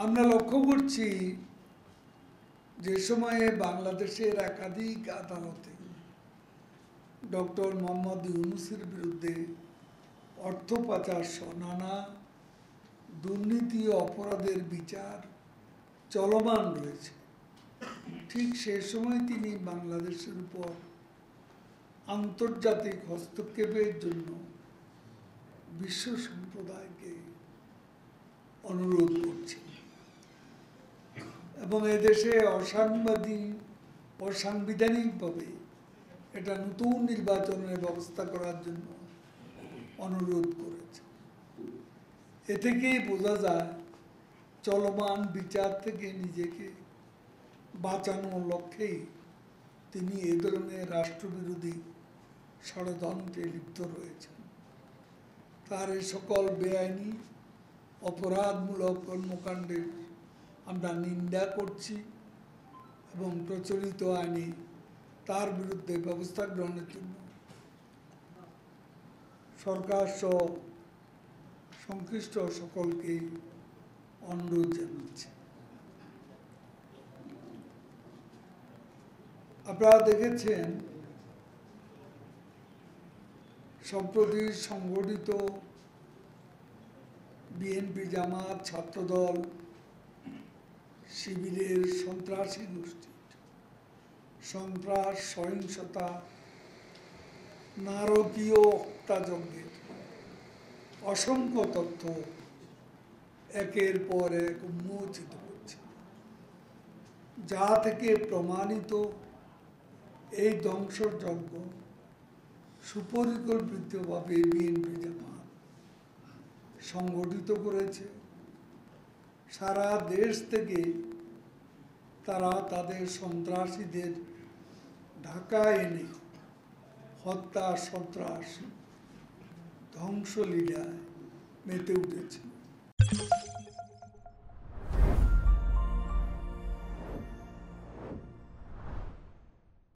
আমরা লক্ষ্য করছি যে সময়ে বাংলাদেশের একাধিক আদালতে ডক্টর মোহাম্মদ ইউনূসের বিরুদ্ধে অর্থ পাচার সহ নানা দুর্নীতি ও অপরাধের বিচার চলমান রয়েছে, ঠিক সে সময় তিনি বাংলাদেশের উপর আন্তর্জাতিক হস্তক্ষেপের জন্য বিশ্ব সম্প্রদায়কে অনুরোধ করছেন এবং এদেশে অসাংবিধানিকভাবে এটা নতুন নির্বাচনের ব্যবস্থা করার জন্য অনুরোধ করেছে। এ থেকেই বোঝা যায় চলমান বিচার থেকে নিজেকে বাঁচানোর লক্ষ্যেই তিনি এ ধরনের রাষ্ট্রবিরোধী ষড়যন্ত্রে লিপ্ত রয়েছেন। তার এই সকল বেআইনি অপরাধমূলক কর্মকাণ্ডের আমরা নিন্দা করছি এবং প্রচলিত আইনে তার বিরুদ্ধে ব্যবস্থা গ্রহণের জন্য সরকার সহ সংশ্লিষ্ট সকলকে অনুরোধ জানাচ্ছি। আপনারা দেখেছেন সম্প্রতি সংগঠিত বিএনপি, জামাত, ছাত্রদল, শিবিরের সন্ত্রাসী গোষ্ঠী সন্ত্রাস, সহিংসতা, নারকীয় হত্যাযজ্ঞের অসংখ্য তথ্য একের পর এক উন্মোচিত হচ্ছে, যা থেকে প্রমাণিত এই ধ্বংসযজ্ঞ সুপরিকল্পিতভাবে বিএনপি, জামাত সংগঠিত করেছে। সারা দেশ থেকে তারা তাদের সন্ত্রাসীদের ঢাকায় এনে হত্যা, সন্ত্রাস, ধ্বংসলীলায় মেতে উঠেছে।